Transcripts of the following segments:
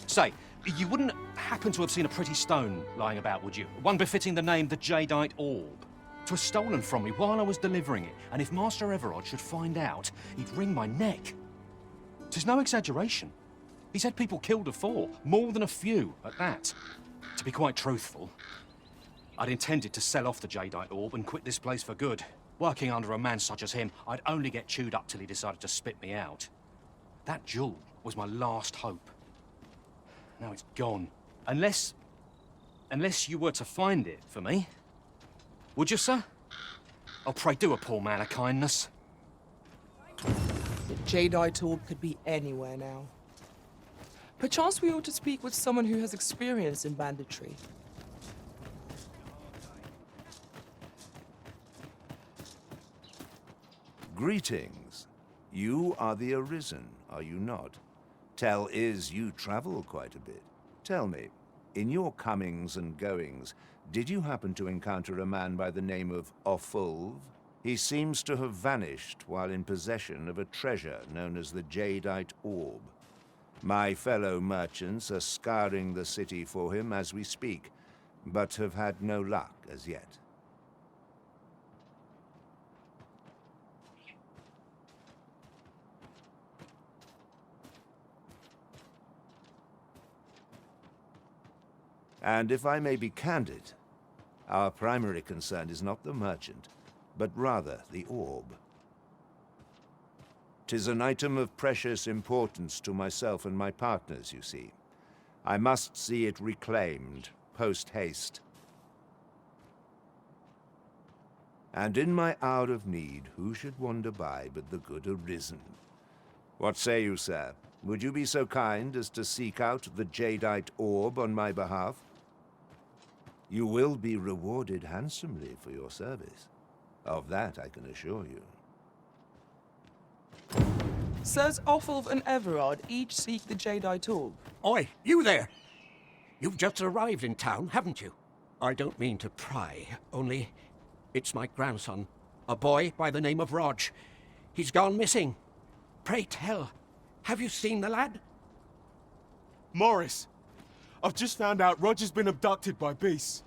Say, you wouldn't happen to have seen a pretty stone lying about, would you? One befitting the name the Jadeite Orb. 'Twas stolen from me while I was delivering it, and if Master Everard should find out, he'd wring my neck. 'Tis no exaggeration. He's had people killed afore, more than a few at that. To be quite truthful, I'd intended to sell off the Jadeite Orb and quit this place for good. Working under a man such as him, I'd only get chewed up till he decided to spit me out. That jewel was my last hope. Now it's gone. Unless you were to find it for me. Would you, sir? Oh, pray do a poor man a kindness. The Jadeite Orb could be anywhere now. Perchance we ought to speak with someone who has experience in banditry. Greetings. You are the Arisen, are you not? Tell is you travel quite a bit. Tell me, in your comings and goings, did you happen to encounter a man by the name of Offulv? He seems to have vanished while in possession of a treasure known as the Jadeite Orb. My fellow merchants are scouring the city for him as we speak, but have had no luck as yet. And if I may be candid, our primary concern is not the merchant, but rather the orb. 'Tis an item of precious importance to myself and my partners, you see. I must see it reclaimed, post-haste. And in my hour of need, who should wander by but the good Arisen? What say you, sir? Would you be so kind as to seek out the Jadeite Orb on my behalf? You will be rewarded handsomely for your service. Of that I can assure you. Sirs Offulv and Everard each seek the Jadeite Orb. Oi, you there! You've just arrived in town, haven't you? I don't mean to pry, only it's my grandson, a boy by the name of Rog. He's gone missing. Pray tell, have you seen the lad? Morris, I've just found out Roger's been abducted by beasts.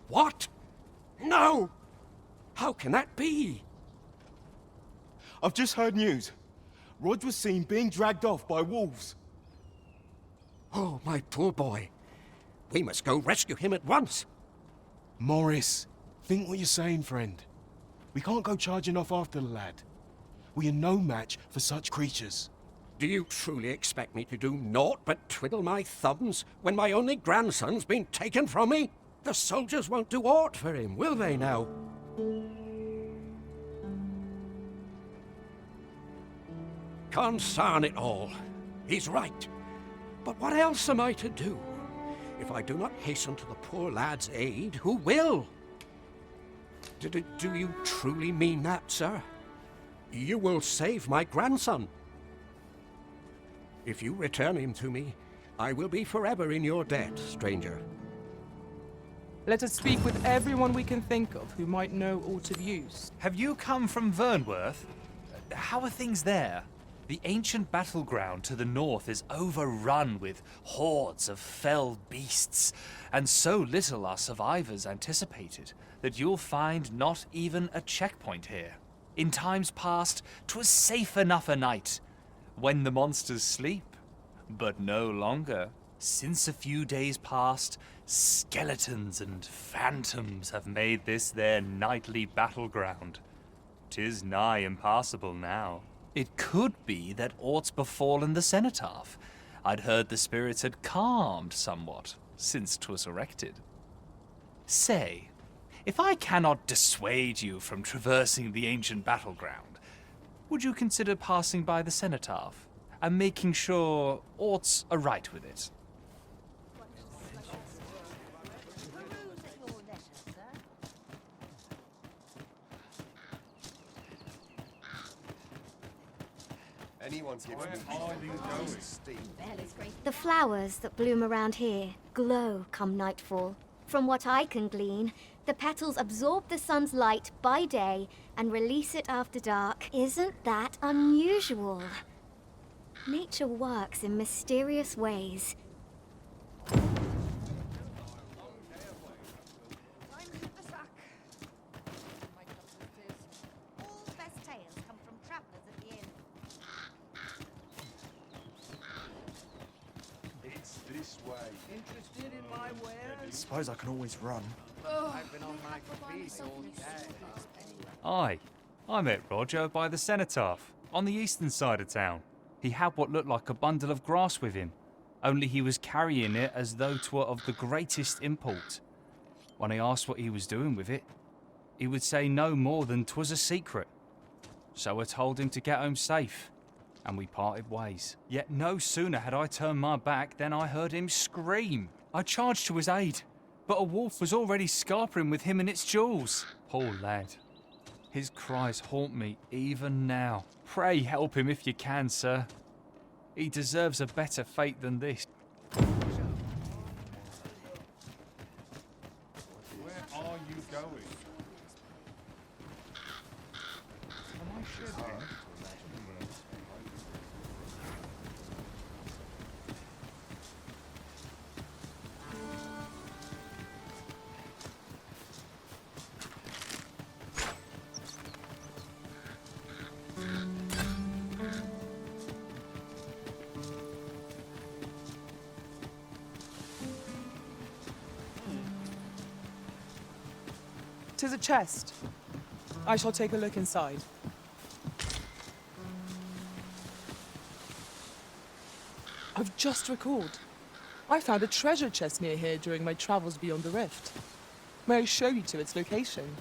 What? No! How can that be? I've just heard news. Rog was seen being dragged off by wolves. Oh, my poor boy. We must go rescue him at once. Morris, think what you're saying, friend. We can't go charging off after the lad. We are no match for such creatures. Do you truly expect me to do naught but twiddle my thumbs when my only grandson's been taken from me? The soldiers won't do aught for him, will they now? Concern it all. He's right. But what else am I to do? If I do not hasten to the poor lad's aid, who will? Do you truly mean that, sir? You will save my grandson. If you return him to me, I will be forever in your debt, stranger. Let us speak with everyone we can think of who might know aught of use. Have you come from Vernworth? How are things there? The ancient battleground to the north is overrun with hordes of fell beasts, and so little are survivors anticipated that you'll find not even a checkpoint here. In times past, 'twas safe enough a night, when the monsters sleep, but no longer. Since a few days past, skeletons and phantoms have made this their nightly battleground. 'Tis nigh impassable now. It could be that aught's befallen the cenotaph. I'd heard the spirits had calmed somewhat since 'twas erected. Say, if I cannot dissuade you from traversing the ancient battleground, would you consider passing by the cenotaph and making sure aught's aright with it? The flowers that bloom around here glow come nightfall. From what I can glean, the petals absorb the sun's light by day and release it after dark. Isn't that unusual? Nature works in mysterious ways. All the best tales come from travelers at the inn. It's this way. Interested in my wares? Suppose I can always run. I've been on my feet all day. Aye, I met Roger by the cenotaph, on the eastern side of town. He had what looked like a bundle of grass with him, only he was carrying it as though 'twere of the greatest import. When I asked what he was doing with it, he would say no more than 'twas a secret. So I told him to get home safe, and we parted ways. Yet no sooner had I turned my back than I heard him scream. I charged to his aid, but a wolf was already scarpering with him and its jewels. Poor lad. His cries haunt me even now. Pray help him if you can, sir. He deserves a better fate than this. Where are you going? Am I shedding? Tis a chest. I shall take a look inside. I've just recalled. I found a treasure chest near here during my travels beyond the rift. May I show you to its location?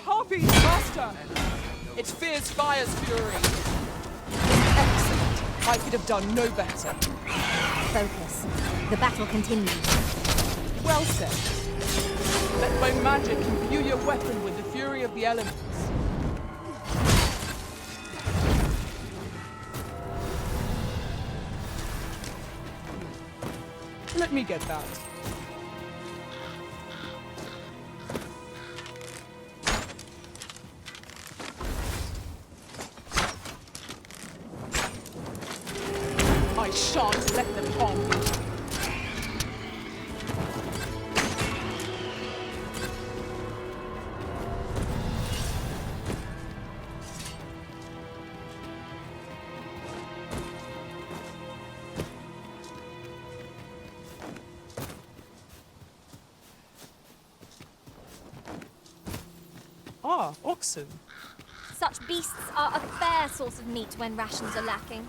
Harpies, master! It fears fire's fury. Excellent. I could have done no better. Focus. The battle continues. Well said. Let my magic imbue your weapon with the fury of the elements. Let me get that. I shan't let them harm you. Ah, oxen. Such beasts are a fair source of meat when rations are lacking.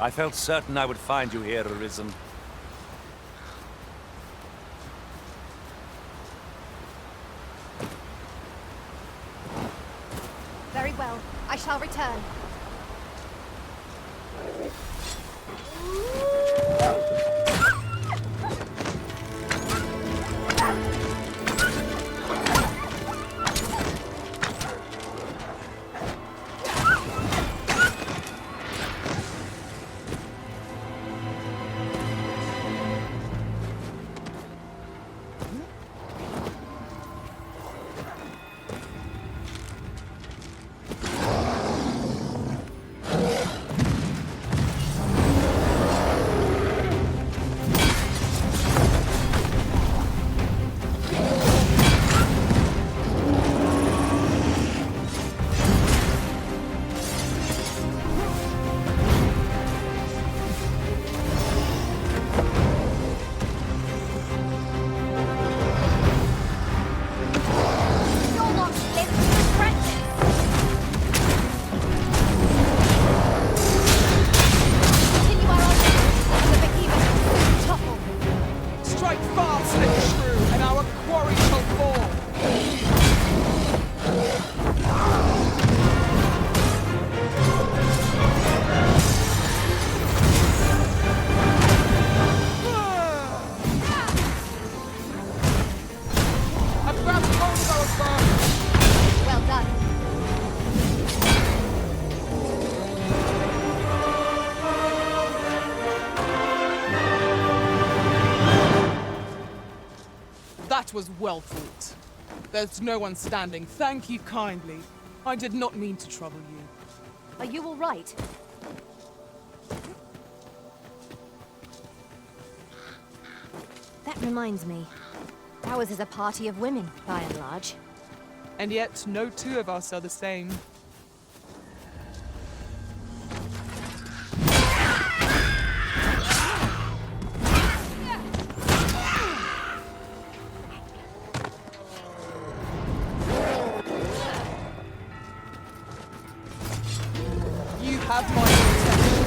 I felt certain I would find you here, Arisen. Very well. I shall return. That was well fought. There's no one standing. Thank you kindly. I did not mean to trouble you. Are you all right? That reminds me. Ours is a party of women, by and large. And yet, no two of us are the same. You have my protection.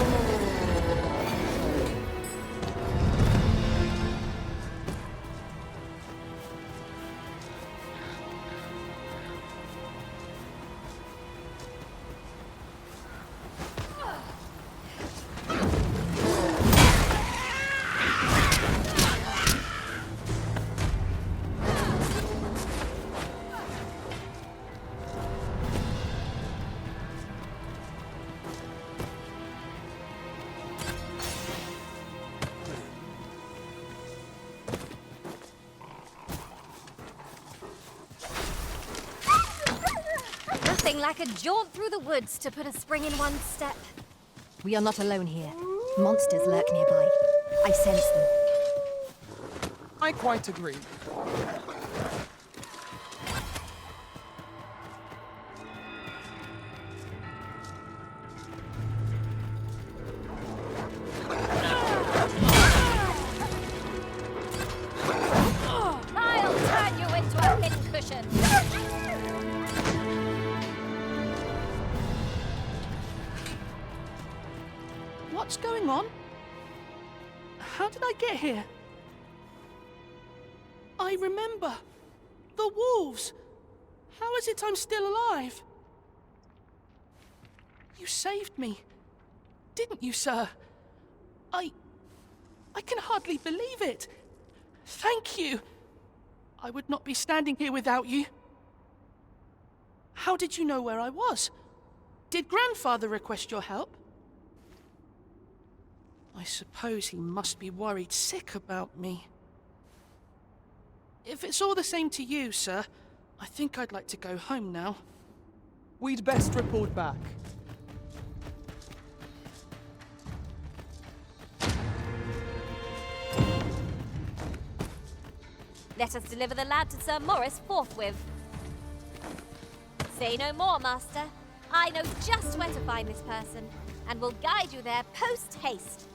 Nothing like a jaunt through the woods to put a spring in one's step. We are not alone here. Monsters lurk nearby. I sense them. I quite agree. I'll turn you into a pincushion. What's going on? How did I get here? I remember. The wolves! How is it I'm still alive? You saved me. Didn't you, sir? I can hardly believe it. Thank you. I would not be standing here without you. How did you know where I was? Did Grandfather request your help? I suppose he must be worried sick about me. If it's all the same to you, sir, I think I'd like to go home now. We'd best report back. Let us deliver the lad to Sir Maurice forthwith. Say no more, Master. I know just where to find this person, and will guide you there post-haste.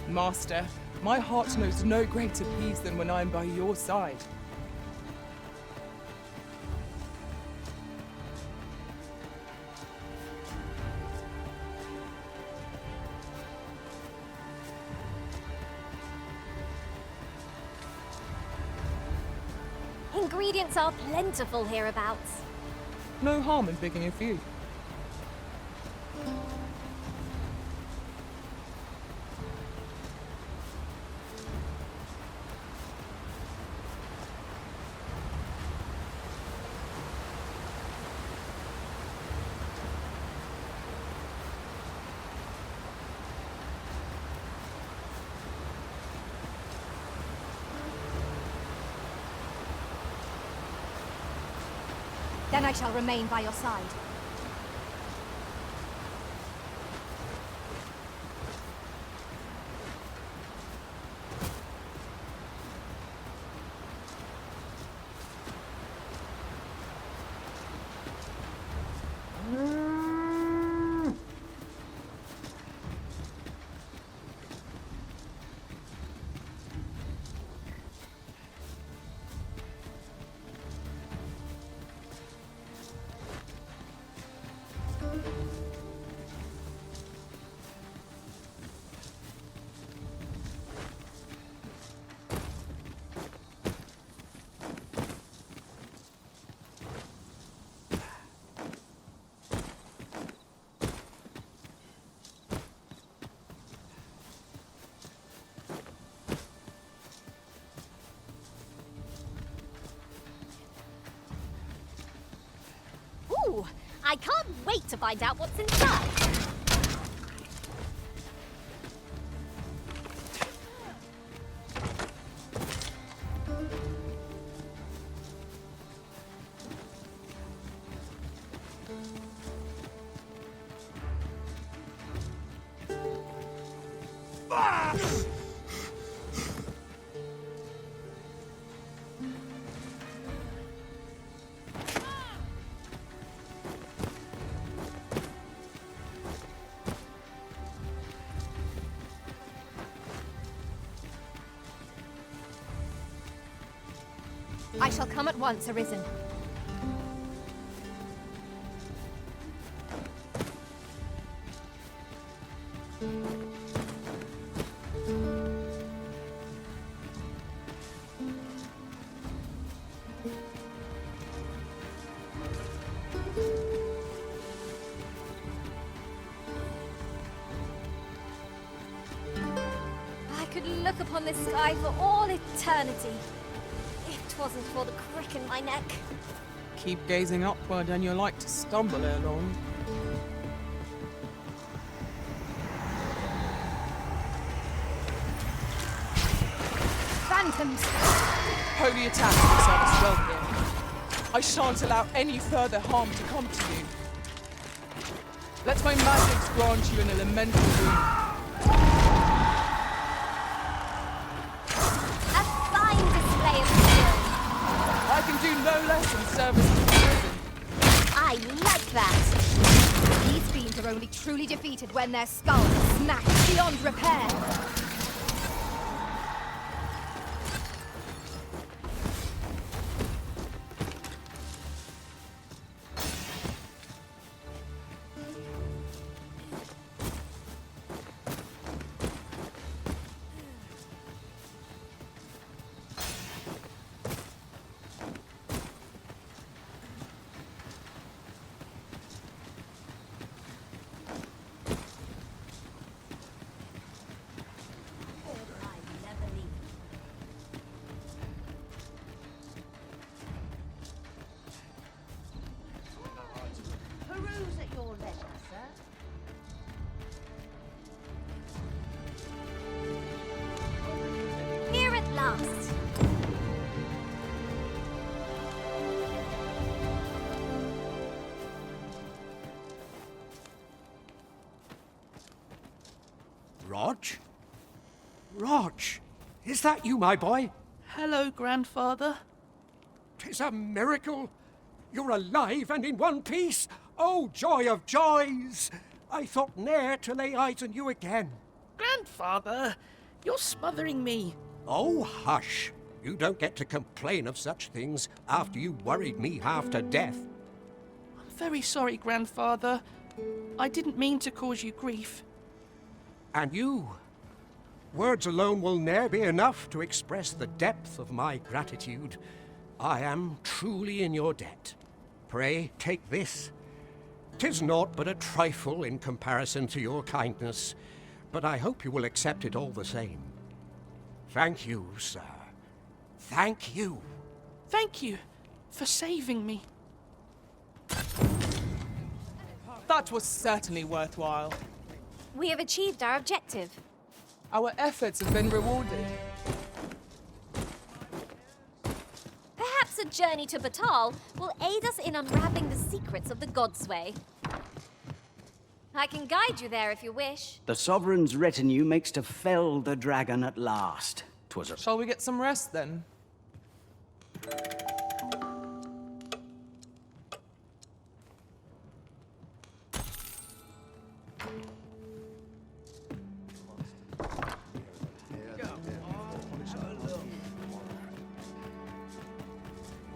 Master, my heart knows no greater peace than when I am by your side. Ingredients are plentiful hereabouts. No harm in picking a few. Then I shall remain by your side. I can't wait to find out what's inside. I shall come at once, Arisen. I could look upon this sky for all eternity. If 'twasn't for the crick in my neck. Keep gazing upward and you're like to stumble ere long. Phantoms! Holy attack will serve us well here. I shan't allow any further harm to come to you. Let my magics grant you an elemental boon. A fine display of skill. I can do no less in service of the prison. I like that. These fiends are only truly defeated when their skulls are smashed beyond repair. Peruse at your leisure, sir. Here at last. Rog? Rog, is that you, my boy? Hello, Grandfather. 'Tis a miracle. You're alive and in one piece. Oh, joy of joys! I thought ne'er to lay eyes on you again. Grandfather, you're smothering me. Oh, hush. You don't get to complain of such things after you worried me half to death. I'm very sorry, Grandfather. I didn't mean to cause you grief. And you? Words alone will ne'er be enough to express the depth of my gratitude. I am truly in your debt. Pray, take this. 'Tis naught but a trifle in comparison to your kindness, but I hope you will accept it all the same. Thank you, sir. Thank you. Thank you for saving me. That was certainly worthwhile. We have achieved our objective. Our efforts have been rewarded. Perhaps a journey to BATTAHL will aid us in unwrapping the secrets of the Godsway. I can guide you there if you wish. The Sovereign's retinue makes to fell the dragon at last. 'Twas a... Shall we get some rest then?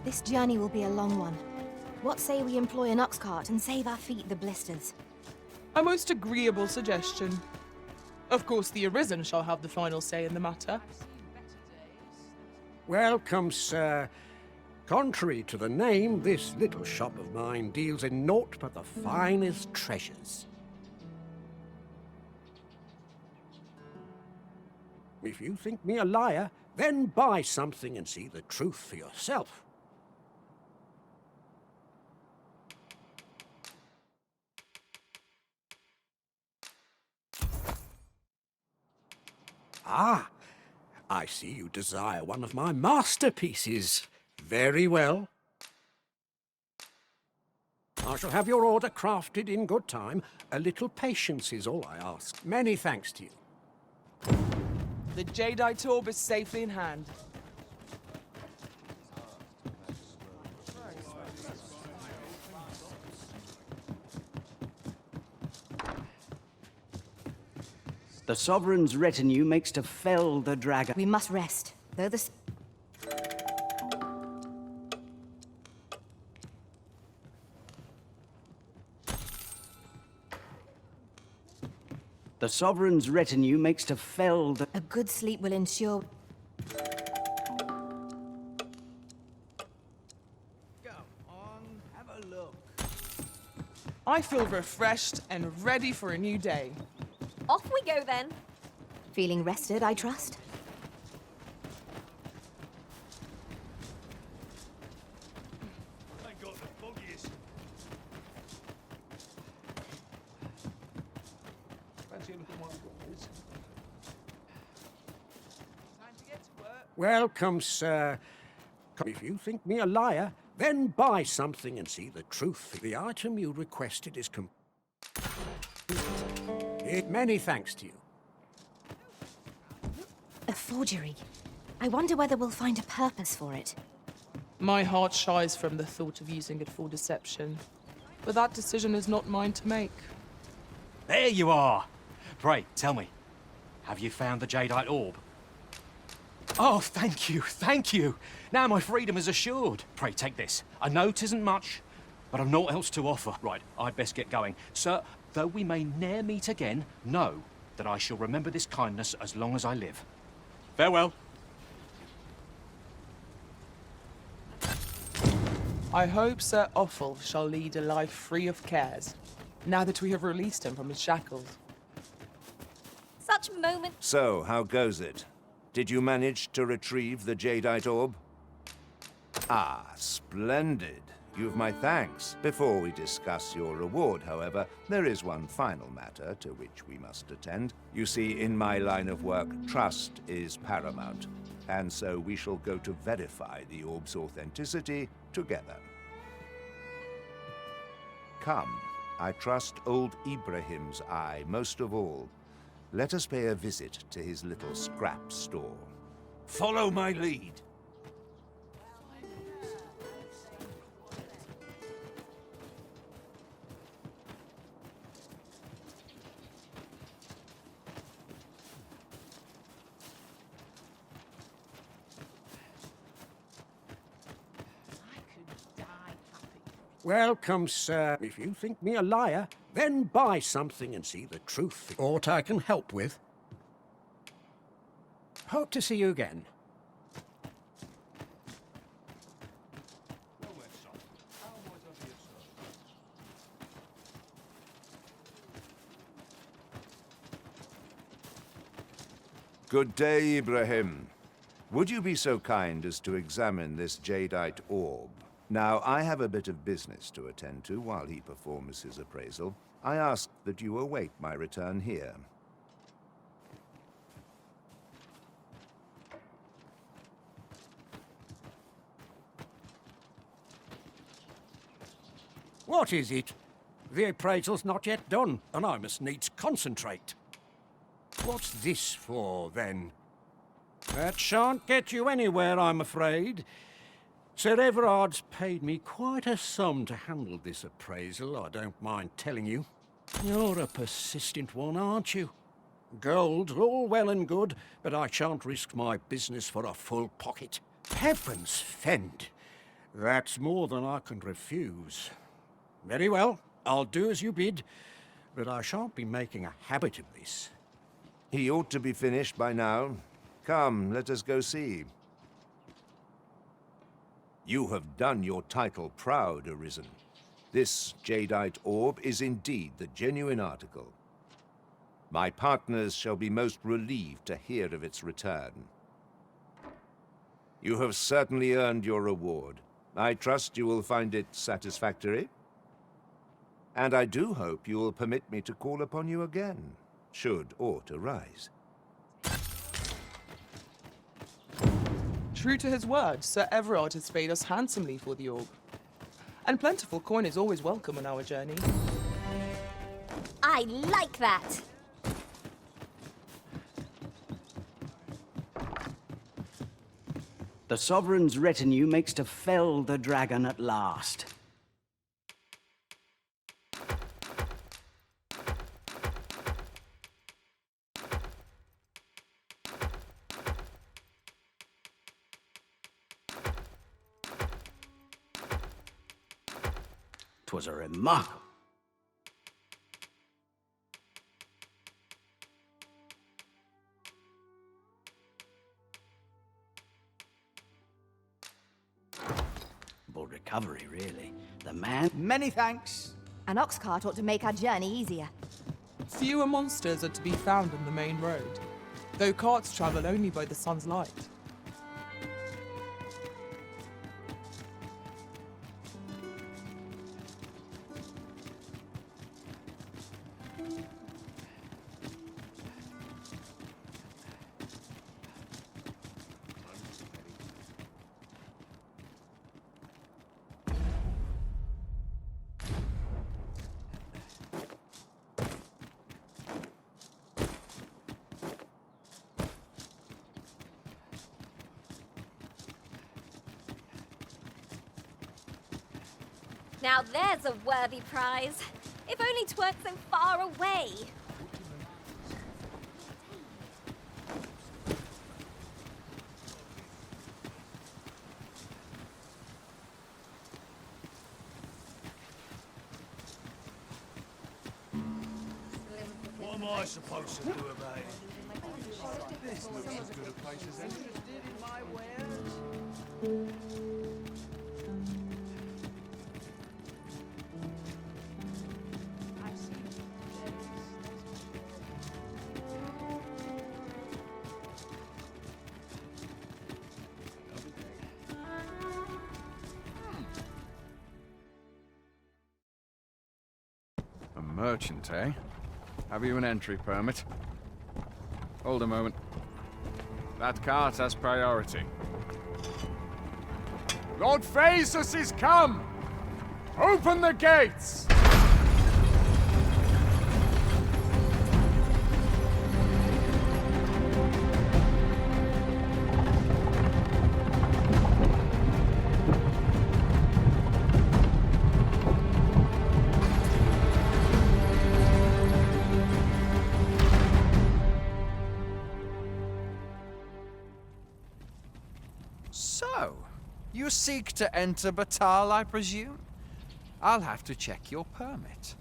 This journey will be a long one. What say we employ an ox cart and save our feet the blisters? A most agreeable suggestion. Of course, the Arisen shall have the final say in the matter. Welcome, sir. Contrary to the name, this little shop of mine deals in naught but the finest treasures. If you think me a liar, then buy something and see the truth for yourself. Ah, I see you desire one of my masterpieces. Very well. I shall have your order crafted in good time. A little patience is all I ask. Many thanks to you. The jadeite orb is safely in hand. The Sovereign's retinue makes to fell the dragon. We must rest, though the... The Sovereign's retinue makes to fell the... A good sleep will ensure... I feel refreshed and ready for a new day. Off we go then. Feeling rested, I trust? I got the foggiest. Fancy a little one, boys? Time to get to work. Welcome, sir. If you think me a liar, then buy something and see the truth. The item you requested is many thanks to you. A forgery. I wonder whether we'll find a purpose for it. My heart shies from the thought of using it for deception. But that decision is not mine to make. There you are! Pray, tell me, have you found the jadeite orb? Oh, thank you, thank you! Now my freedom is assured. Pray, take this. I know 'tisn't much, but I've naught else to offer. Right, I'd best get going. Sir, though we may ne'er meet again, know that I shall remember this kindness as long as I live. Farewell. I hope Sir Offal shall lead a life free of cares, now that we have released him from his shackles. Such moments. So, how goes it? Did you manage to retrieve the jadeite orb? Ah, splendid. You've my thanks. Before we discuss your reward, however, there is one final matter to which we must attend. You see, in my line of work, trust is paramount, and so we shall go to verify the orb's authenticity together. Come, I trust old Ibrahim's eye most of all. Let us pay a visit to his little scrap store. Follow my lead. Welcome, sir. If you think me a liar, then buy something and see the truth. Aught I can help with. Hope to see you again. Good day, Ibrahim. Would you be so kind as to examine this jadeite orb? Now, I have a bit of business to attend to while he performs his appraisal. I ask that you await my return here. What is it? The appraisal's not yet done, and I must needs concentrate. What's this for, then? That shan't get you anywhere, I'm afraid. Sir Everard's paid me quite a sum to handle this appraisal, I don't mind telling you. You're a persistent one, aren't you? Gold, all well and good, but I shan't risk my business for a full pocket. Heavens fend! That's more than I can refuse. Very well, I'll do as you bid, but I shan't be making a habit of this. He ought to be finished by now. Come, let us go see. You have done your title proud, Arisen. This jadeite orb is indeed the genuine article. My partners shall be most relieved to hear of its return. You have certainly earned your reward. I trust you will find it satisfactory. And I do hope you will permit me to call upon you again, should aught arise. True to his word, Sir Everard has paid us handsomely for the orb. And plentiful coin is always welcome on our journey. I like that. The Sovereign's retinue makes to fell the dragon at last. 'Twas a remarkable. Recovery, really. The man. Many thanks. An ox cart ought to make our journey easier. Fewer monsters are to be found on the main road, though carts travel only by the sun's light. Now there's a worthy prize. If only 'tweren't so far away. What am I supposed to do about it? This looks as good a place as any. Interested in my wares? A merchant, eh? Have you an entry permit? Hold a moment. That cart has priority. Lord Phaesus is come! Open the gates! So, you seek to enter BATTAHL, I presume? I'll have to check your permit.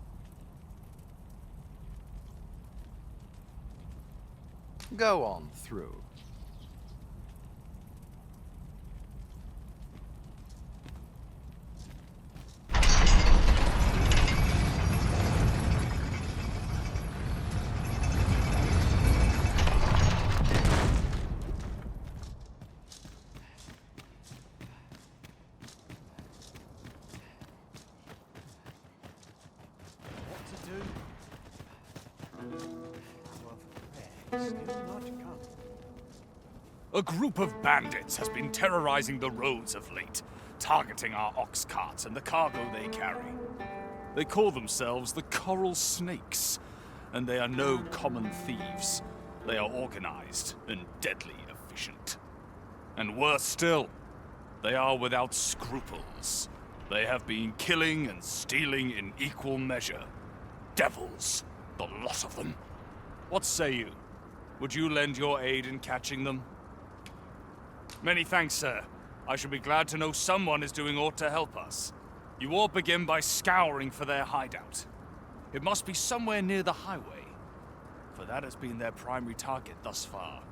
Go on through. A group of bandits has been terrorizing the roads of late, targeting our ox carts and the cargo they carry. They call themselves the Coral Snakes, and they are no common thieves. They are organized and deadly efficient. And worse still, they are without scruples. They have been killing and stealing in equal measure. Devils, the lot of them. What say you? Would you lend your aid in catching them? Many thanks, sir. I shall be glad to know someone is doing aught to help us. You all begin by scouring for their hideout. It must be somewhere near the highway, for that has been their primary target thus far.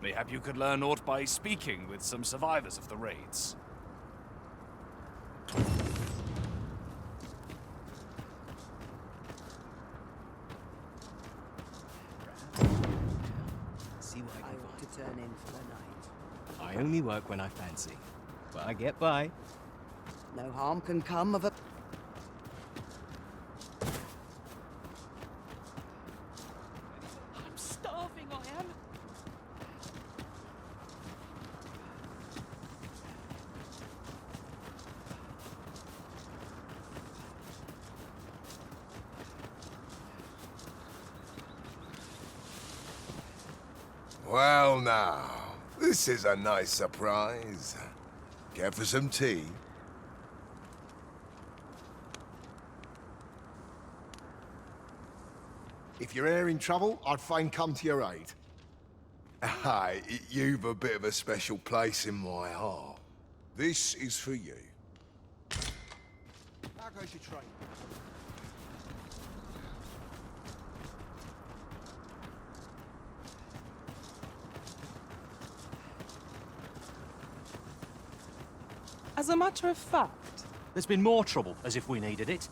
Mayhap you could learn aught by speaking with some survivors of the raids. See what I want to turn in for the night. I only work when I fancy, but I get by. No harm can come of a... I'm starving, I am. Well now, this is a nice surprise. Care for some tea? If you're e'er in trouble, I'd fain come to your aid. Aye, you've a bit of a special place in my heart. This is for you. How goes your train? As a matter of fact, There's been more trouble, as if we needed it.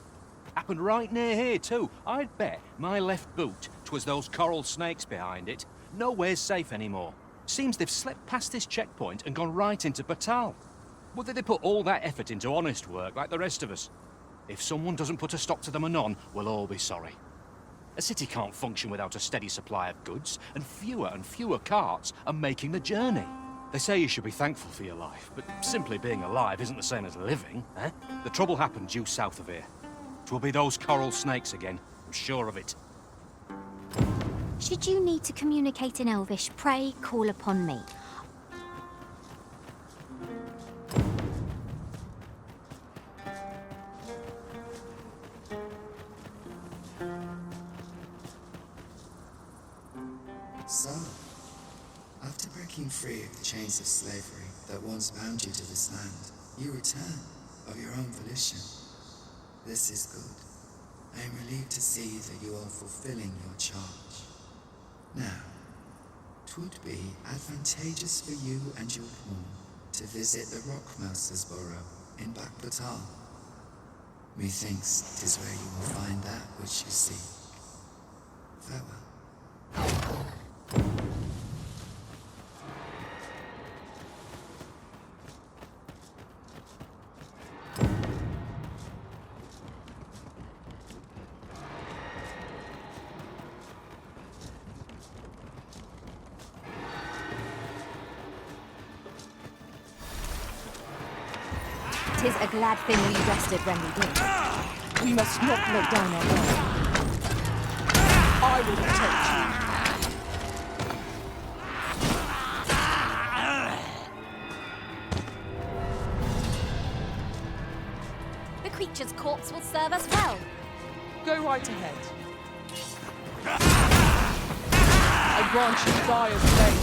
Happened right near here, too. I'd bet my left boot 'twas those coral snakes behind it. Nowhere's safe anymore. Seems they've slipped past this checkpoint and gone right into BATTAHL. Would they put all that effort into honest work like the rest of us? If someone doesn't put a stop to them anon, we'll all be sorry. A city can't function without a steady supply of goods, and fewer carts are making the journey. They say you should be thankful for your life, but simply being alive isn't the same as living, eh? The trouble happened due south of here. 'Twill be those coral snakes again, I'm sure of it. Should you need to communicate in Elvish, pray call upon me. So, after breaking free of the chains of slavery that once bound you to this land, you return of your own volition. This is good. I am relieved to see that you are fulfilling your charge. Now, 'twould be advantageous for you and your pawn to visit the Rockmouser's burrow in BATTAHL. Methinks 'tis where you will find that which you seek. Farewell. Tis a glad thing we rested when we did. We must not break down our word. I will protect you. The creature's corpse will serve us well. Go right ahead. I grant you Dire's blade.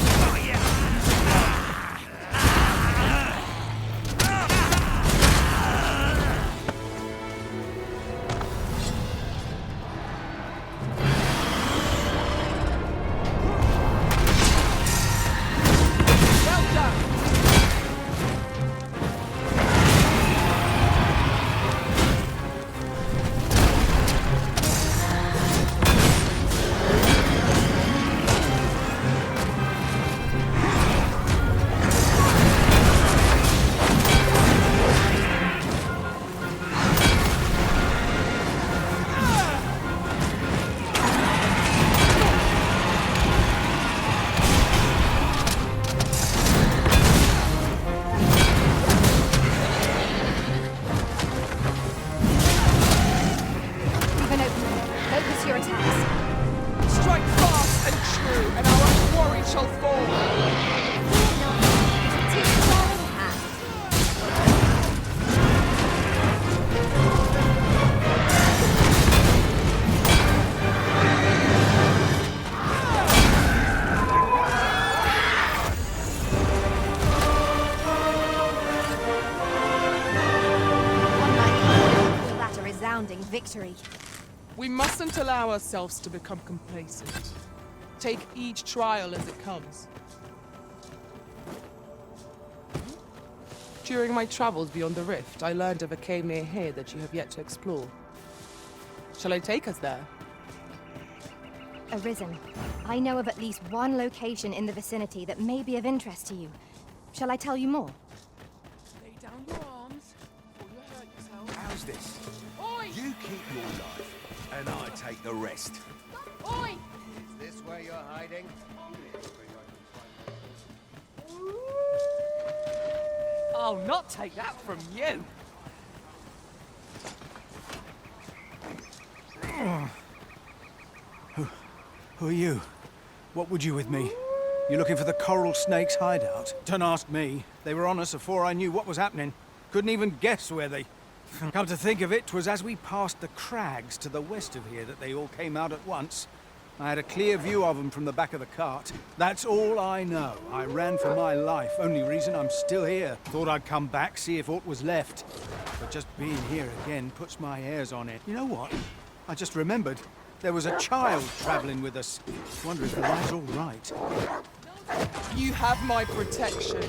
Victory. We mustn't allow ourselves to become complacent. Take each trial as it comes. During my travels beyond the rift, I learned of a cave near here that you have yet to explore. Shall I take us there? Arisen, I know of at least one location in the vicinity that may be of interest to you. Shall I tell you more? Lay down your arms, or you'll hurt yourself. How's this? Oi! You keep your life, and I take the rest. Oi! Is this where you're hiding? I'll not take that from you. Who are you? What would you with me? You looking for the coral snake's hideout? Don't ask me. They were on us before I knew what was happening. Couldn't even guess where they... Come to think of it, 'twas as we passed the crags to the west of here that they all came out at once. I had a clear view of them from the back of the cart. That's all I know. I ran for my life. Only reason I'm still here. Thought I'd come back, see if aught was left. But just being here again puts my hairs on it. You know what? I just remembered. There was a child traveling with us. Wonder if the lad's all right. You have my protection.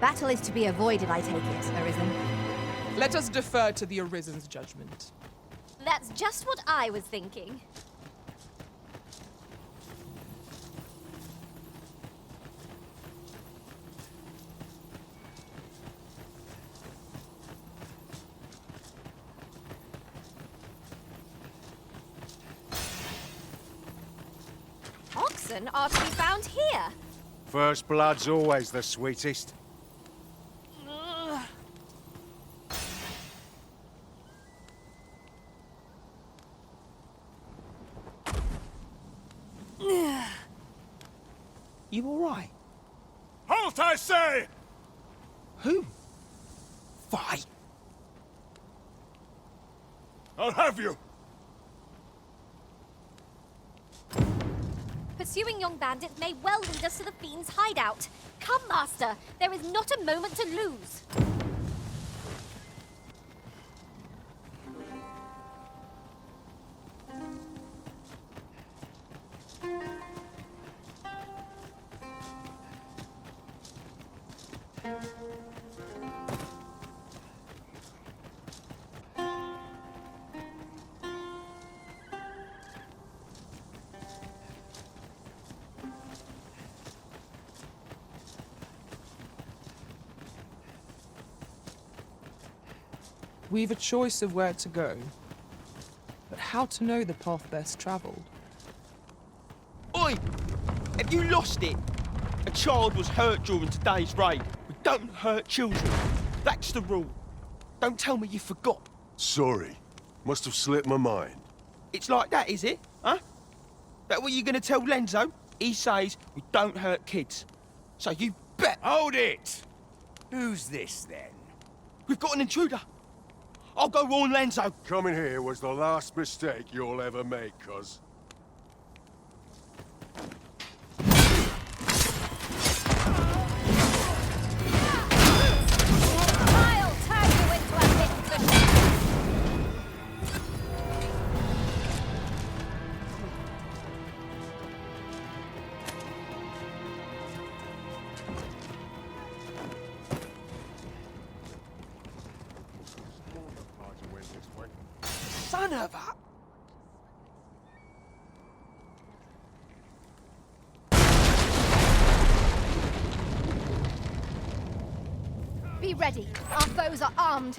Battle is to be avoided, I take it, Arisen. Let us defer to the Arisen's judgment. That's just what I was thinking. Oxen are to be found here. First blood's always the sweetest. You all right? Halt, I say! Who? Fight? I'll have you! Pursuing young bandits may well lead us to the fiend's hideout. Come, Master! There is not a moment to lose. We've a choice of where to go, but how to know the path best travelled? Oi! Have you lost it? A child was hurt during today's raid. We don't hurt children. That's the rule. Don't tell me you forgot. Sorry. Must have slipped my mind. It's like that, is it? Huh? That what you're gonna tell Lenzo? He says we don't hurt kids. So you bet. Hold it! Who's this, then? We've got an intruder. I'll go warn Lenzo. Coming here was the last mistake you'll ever make, cuz. I'll turn you into a bit of Son of a... Be ready. Our foes are armed.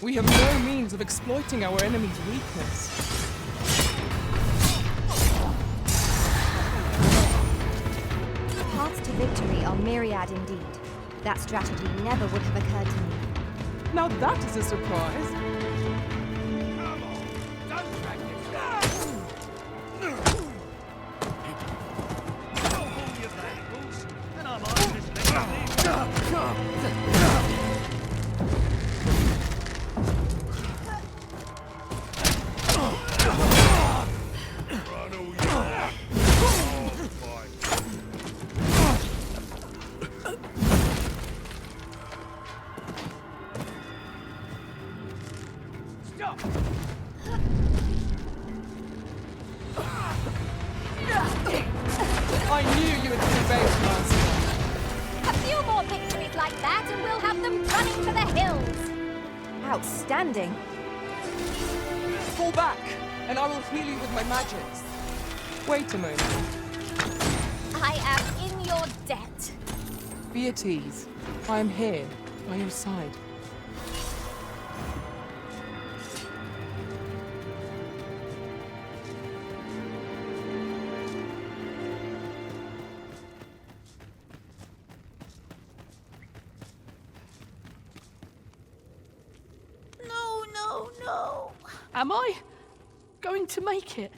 We have no means of exploiting our enemy's weakness. Paths to victory are myriad indeed. That strategy never would have occurred to me. Now that is a surprise. I knew you would prevail, Master. A few more victories like that and we'll have them running for the hills. Outstanding. Fall back, and I will heal you with my magics. Wait a moment. I am in your debt. Be at ease. I am here, by your side. No! Am I going to make it?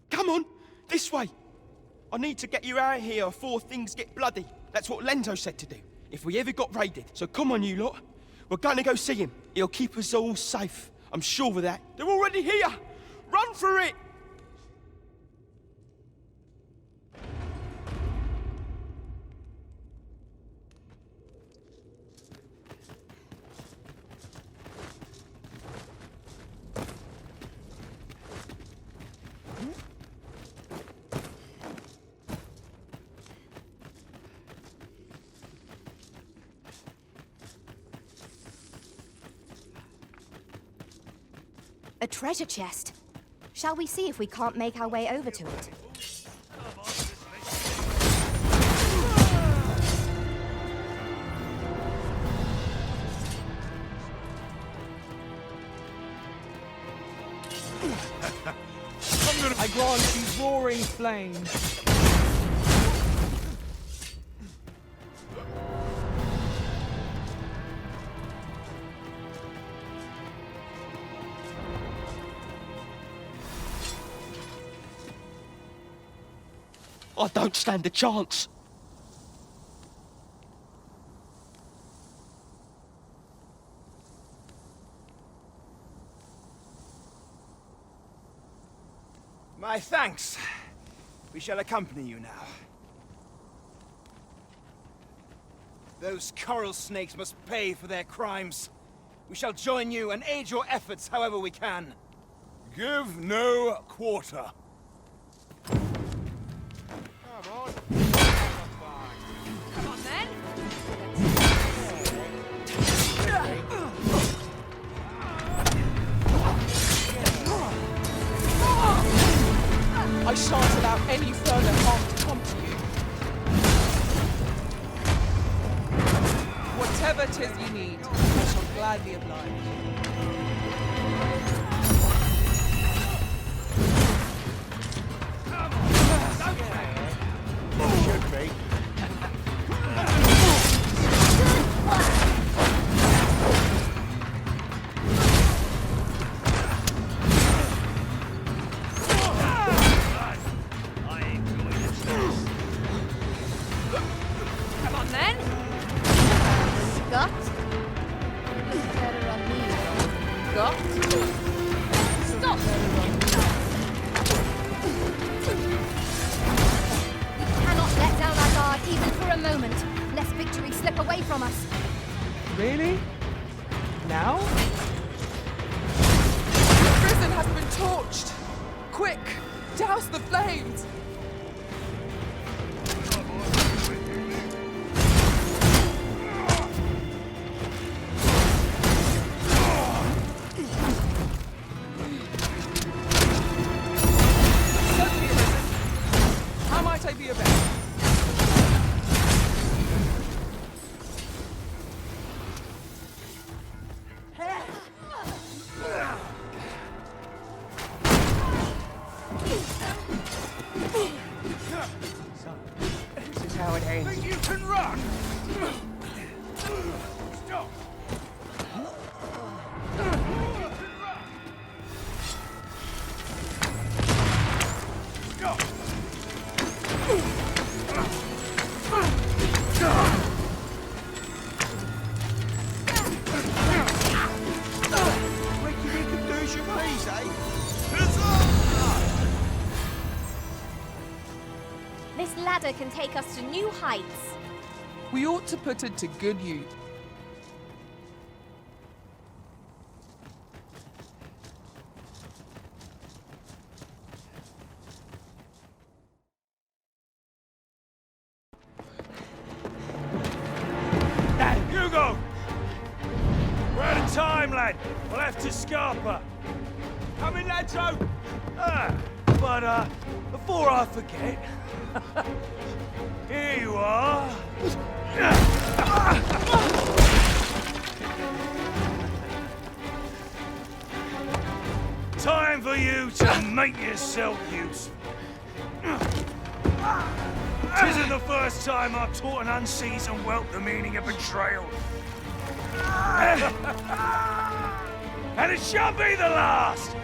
Come on, this way. I need to get you out of here before things get bloody. That's what Lenzo said to do, if we ever got raided. So come on, you lot. We're going to go see him. He'll keep us all safe. I'm sure of that. They're already here. Run for it. A treasure chest. Shall we see if we can't make our way over to it? I grant you roaring flames. I don't stand a chance. My thanks. We shall accompany you now. Those coral snakes must pay for their crimes. We shall join you and aid your efforts however we can. Give no quarter. Come on then. I shan't allow any further harm to come to you. Whatever 'tis you need, I shall gladly oblige. Should be. Come on then. Got? Looks better on me. Got. Stop. We cannot let down our guard even for a moment, lest victory slip away from us. Really? Now? The prison has been torched! Quick! Douse the flames! Certainly, Arisen. How might I be of help? This is how it ends. Think you can run? Stop! Stop! Reckon you can do as you please, eh? This ladder can take us to new heights. We ought to put it to good use. Hugo! We're out of time, lad. We'll have to scarper. Come in, Lenzo! But before I forget, here you are. Time for you to make yourself useful. This isn't the first time I've taught an unseasoned whelp the meaning of betrayal. And it shall be the last!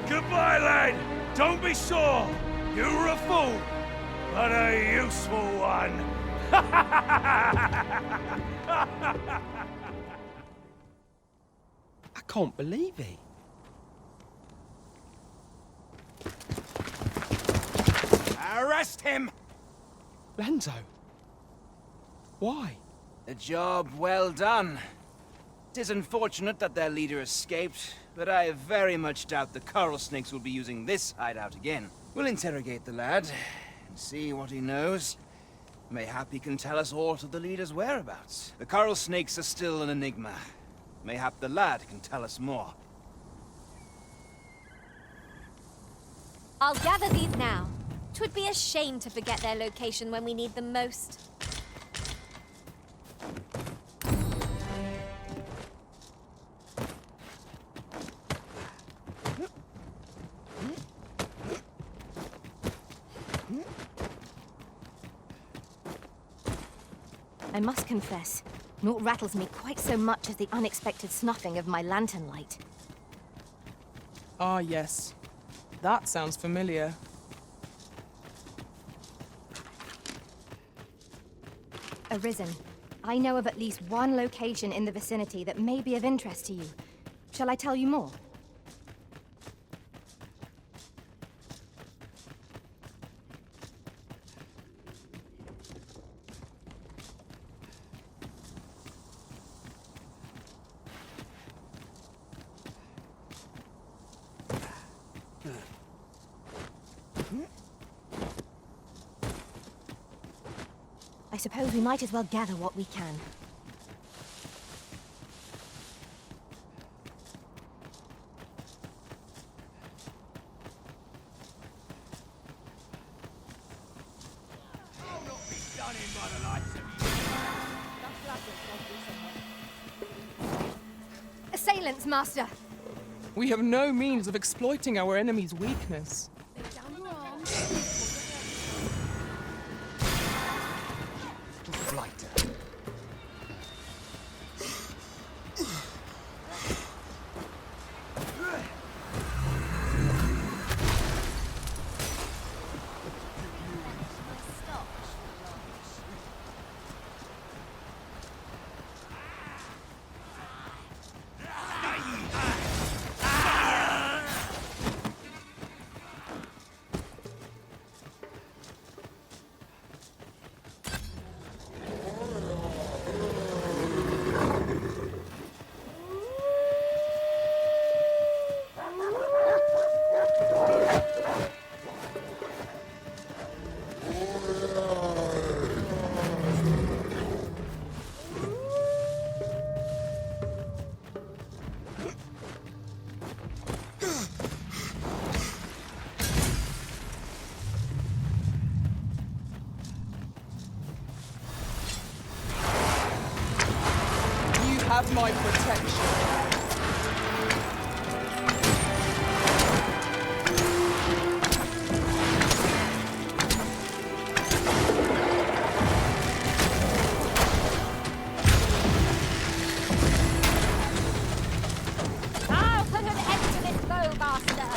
Goodbye, lad. Don't be sore. You were a fool, but a useful one. I can't believe it. Arrest him! Lenzo. Why? A job well done. It is unfortunate that their leader escaped, but I very much doubt the coral snakes will be using this hideout again. We'll interrogate the lad and see what he knows. Mayhap he can tell us aught of the leader's whereabouts. The coral snakes are still an enigma. Mayhap the lad can tell us more. I'll gather these now. 'Twould be a shame to forget their location when we need them most. I must confess, naught rattles me quite so much as the unexpected snuffing of my lantern light. Ah, yes. That sounds familiar. Arisen, I know of at least one location in the vicinity that may be of interest to you. Shall I tell you more? I suppose we might as well gather what we can. Assailants, Master! We have no means of exploiting our enemy's weakness. Have my protection. I'll put an end to this foe, Master.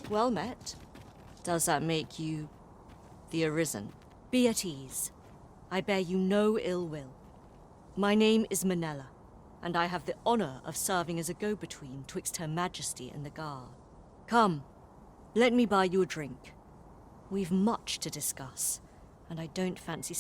Well met. Does that make you the Arisen? Be at ease. I bear you no ill will. My name is Manella, and I have the honor of serving as a go-between twixt Her Majesty and the Guard. Come, let me buy you a drink. We've much to discuss, and I don't fancy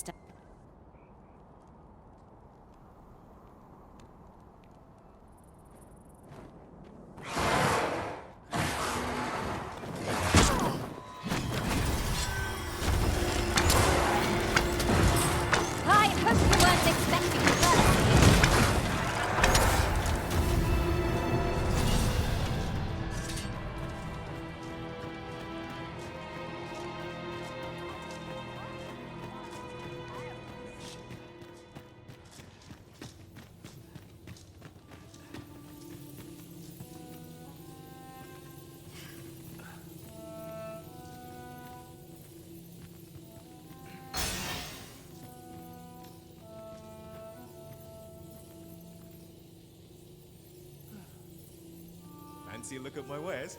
Fancy a look at my wares?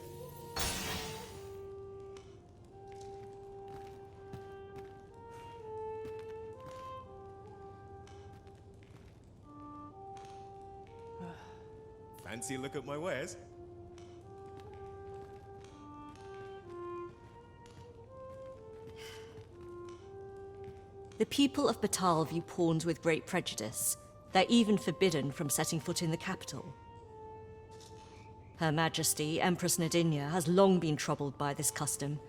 Fancy a look at my wares? The people of BATTAHL view pawns with great prejudice. They're even forbidden from setting foot in the capital. Her Majesty, Empress Nadinia, has long been troubled by this custom,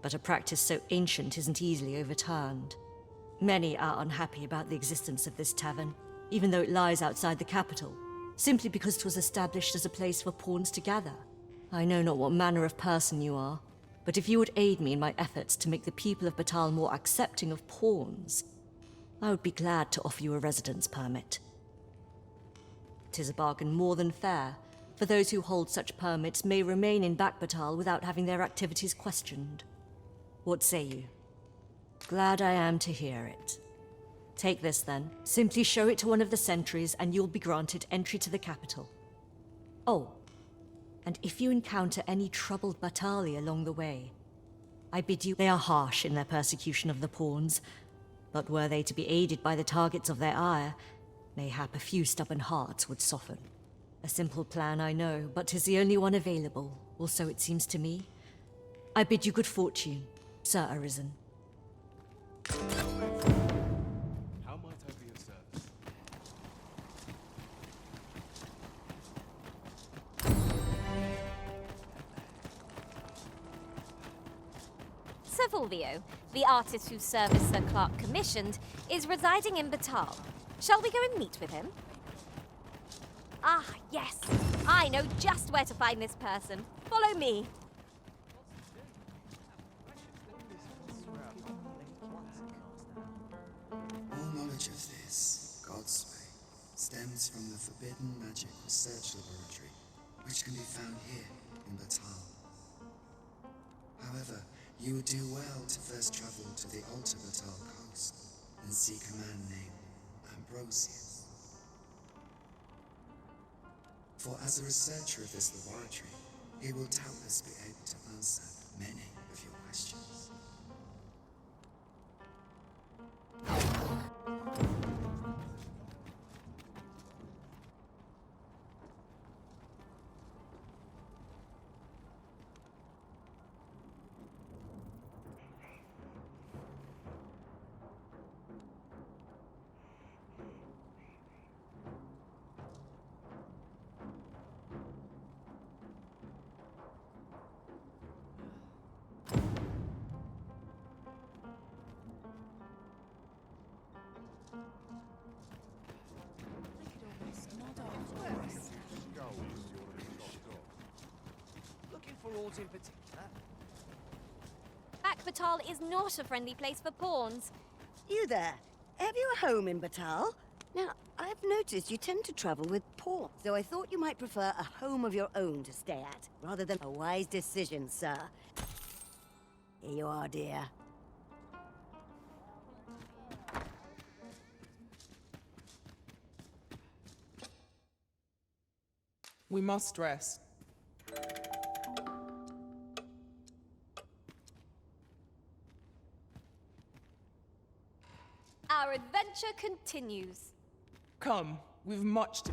but a practice so ancient isn't easily overturned. Many are unhappy about the existence of this tavern, even though it lies outside the capital, simply because it was established as a place for pawns to gather. I know not what manner of person you are, but if you would aid me in my efforts to make the people of BATTAHL more accepting of pawns, I would be glad to offer you a residence permit. 'Tis a bargain more than fair, for those who hold such permits may remain in BATTAHL without having their activities questioned. What say you? Glad I am to hear it. Take this then. Simply show it to one of the sentries and you'll be granted entry to the capital. Oh, and if you encounter any troubled Battahli along the way, I bid you... They are harsh in their persecution of the pawns, but were they to be aided by the targets of their ire, mayhap a few stubborn hearts would soften. A simple plan, I know, but 'tis the only one available, or so it seems to me. I bid you good fortune, Sir Arisen. How might I be of service? Sir Fulvio, the artist whose service Sir Clark commissioned, is residing in BATTAHL. Shall we go and meet with him? Ah, yes. I know just where to find this person. Follow me. All knowledge of this, God's way, stems from the Forbidden Magic Research Laboratory, which can be found here in BATTAHL. However, you would do well to first travel to the Alta BATTAHL coast and seek a man named Ambrosius. For as a researcher of this laboratory, he will doubtless be able to answer many of your questions. Looking for aught in particular? BATTAHL is not a friendly place for pawns. You there? Have you a home in BATTAHL? Now, I've noticed you tend to travel with pawns, so I thought you might prefer a home of your own to stay at, rather than a wise decision, sir. Here you are, dear. We must rest. Our adventure continues. Come, we've much to...